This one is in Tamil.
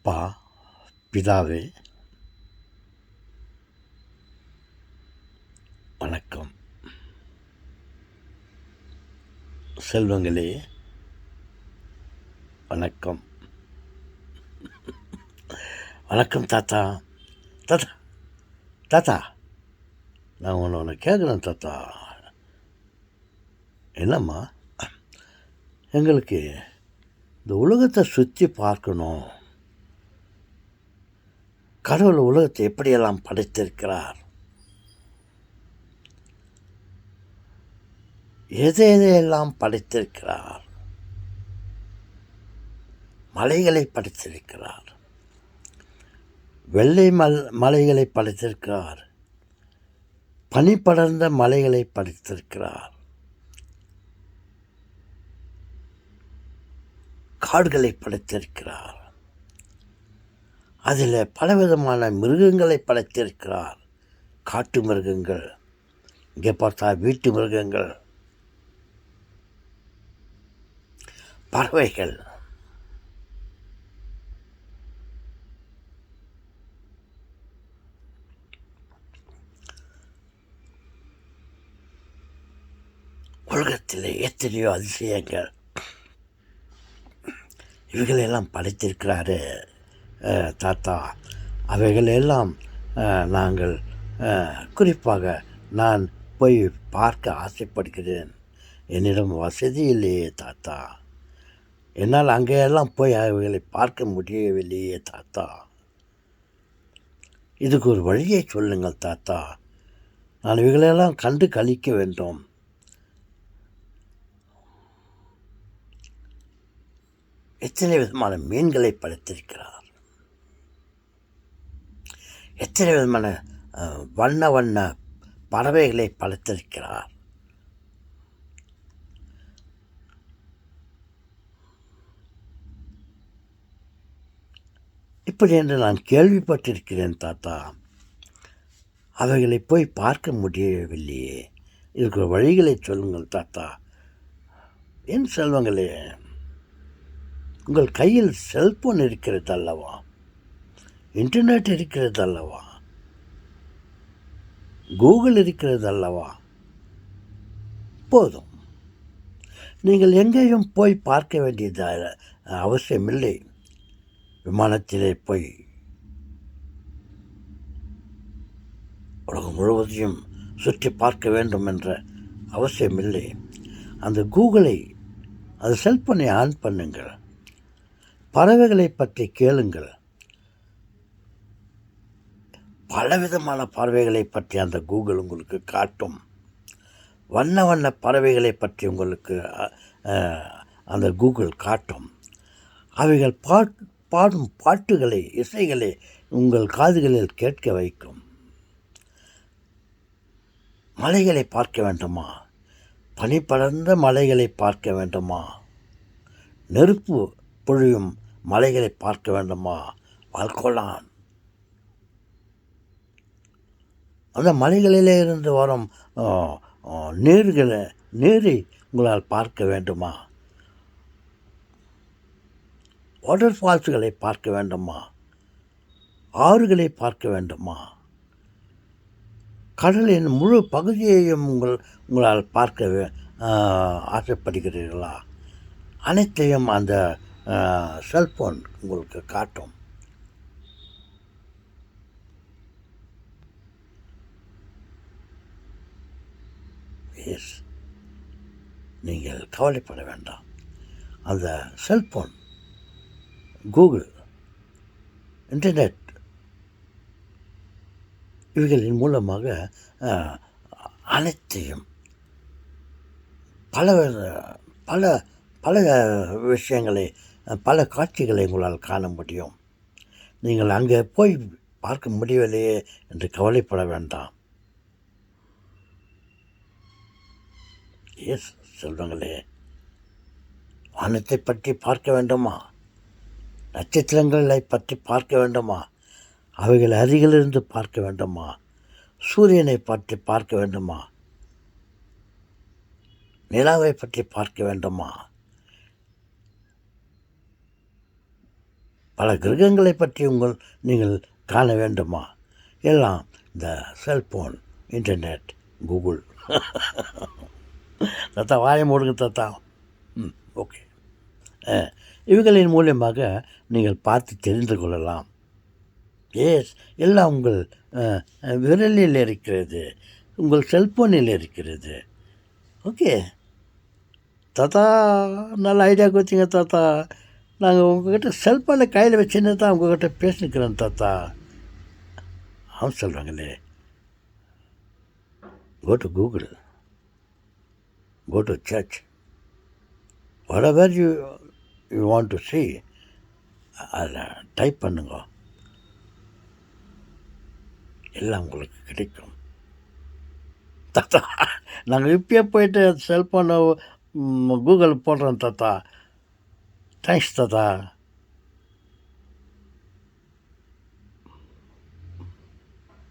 அப்பா, பிதாவே, வணக்கம். செல்வங்களே, வணக்கம். வணக்கம் தாத்தா. தாத்தா தாத்தா நான் ஒன்று கேட்குறேன் தாத்தா. என்னம்மா, எங்களுக்கு இந்த உலகத்தை சுற்றி பார்க்கணும். கடவுள் உலகத்தை எப்படியெல்லாம் படைத்திருக்கிறார், எதையெல்லாம் படைத்திருக்கிறார். மலைகளை படைத்திருக்கிறார், வெள்ளை மலைகளை படைத்திருக்கிறார், பனி படர்ந்த மலைகளை படைத்திருக்கிறார், காடுகளை படைத்திருக்கிறார், அதில் பலவிதமான மிருகங்களை படைத்திருக்கிறார். காட்டு மிருகங்கள், இங்கே பார்த்தா வீட்டு மிருகங்கள், பறவைகள், உலகத்தில் எத்தனையோ அதிசயங்கள் இவைகளெல்லாம் படைத்திருக்கிறாரு தாத்தா. அவைகளெல்லாம் நாங்கள் குறிப்பாக நான் போய் பார்க்க ஆசைப்படுகிறேன். என்னிடம் வசதி இல்லையே தாத்தா, என்னால் அங்கேயெல்லாம் போய் அவைகளை பார்க்க முடியவில்லையே தாத்தா. இதுக்கு ஒரு வழியை சொல்லுங்கள் தாத்தா. நான் இவைகளெல்லாம் கண்டு கழிக்க வேண்டும். எத்தனை விதமான மீன்களை படைத்திருக்கிறார், எத்தனை விதமான வண்ண வண்ண பறவைகளை படைத்திருக்கிறார். இப்படி என்று நான் கேள்விப்பட்டிருக்கிறேன் தாத்தா. அவைகளை போய் பார்க்க முடியவில்லையே. இதுக்கு வழிகளை சொல்லுங்கள் தாத்தா. என் செல்வங்களே, உங்கள் கையில் செல்போன் இருக்கிறது அல்லவா, இன்டர்நெட் இருக்கிறது அல்லவா, கூகுள் இருக்கிறது அல்லவா, போதும். நீங்கள் எங்கேயும் போய் பார்க்க வேண்டியது அவசியமில்லை. விமானத்திலே போய் உலகம் முழுவதையும் சுற்றி பார்க்க வேண்டும் என்ற அவசியமில்லை. அந்த கூகுளை, அந்த செல்போனை ஆன் பண்ணுங்கள், பறவைகளை பற்றி கேளுங்கள். பலவிதமான பறவைகளை பற்றி அந்த கூகுள் உங்களுக்கு காட்டும். வண்ண வண்ண பறவைகளை பற்றி உங்களுக்கு அந்த கூகுள் காட்டும். அவைகள் பாடும் பாட்டுகளை, இசைகளை உங்கள் காதுகளில் கேட்க வைக்கும். மலைகளை பார்க்க வேண்டுமா, பனி படர்ந்த மலைகளை பார்க்க வேண்டுமா, நெருப்பு பொழியும் மலைகளை பார்க்க வேண்டுமா, வால்கோலான், அந்த மலைகளிலே இருந்து வரும் நீரை உங்களால் பார்க்க வேண்டுமா, வாட்டர் ஃபால்ஸுகளை பார்க்க வேண்டுமா, ஆறுகளை பார்க்க வேண்டுமா, கடலின் முழு பகுதியையும் உங்களால் பார்க்க ஆசைப்படுகிறீர்களா? அனைத்தையும் அந்த செல்போன் உங்களுக்கு காட்டும். எஸ், நீங்கள் கவலைப்பட வேண்டாம். அந்த செல்போன், கூகுள், இன்டர்நெட் இவைகளின் மூலமாக அனைத்தையும் பல பல பல விஷயங்களை, பல காட்சிகளை உங்களால் காண முடியும். நீங்கள் அங்கே போய் பார்க்க முடியவில்லையே என்று கவலைப்பட வேண்டாம். எஸ் செல்வங்களே, வானத்தை பற்றி பார்க்க வேண்டுமா, நட்சத்திரங்களை பற்றி பார்க்க வேண்டுமா, அவைகள் அருகிலிருந்து பார்க்க வேண்டுமா, சூரியனை பற்றி பார்க்க வேண்டுமா, நிலாவை பற்றி பார்க்க வேண்டுமா, பல கிரகங்களை பற்றி நீங்கள் காண வேண்டுமா? எல்லாம் இந்த செல்ஃபோன், இன்டர்நெட், கூகுள். தாத்தா வாயை மூடுங்க தாத்தா. ஓகே. இவைகளின் மூலியமாக நீங்கள் பார்த்து தெரிந்து கொள்ளலாம். எல்லாம் உங்கள் விரலில் இருக்கிறது, உங்கள் செல்ஃபோனில் இருக்கிறது. ஓகே தாத்தா, நல்ல ஐடியா கொடுத்தீங்க தாத்தா. நாங்கள் உங்கள்கிட்ட செல்ஃபோனை கையில் வச்சுன்னு தான் உங்கள்கிட்ட பேசினுக்கிறோம் தாத்தா. அவன் சொல்கிறாங்களே, go to Google, go to church, whatever you want to see, அதில் டைப் பண்ணுங்க, எல்லாம் உங்களுக்கு கிடைக்கும். தாத்தா நாங்கள் இப்பயே போயிட்டு செல்ஃபோனை கூகுள் போடுறோம் தாத்தா. தேங்க்ஸ் தாத்தா.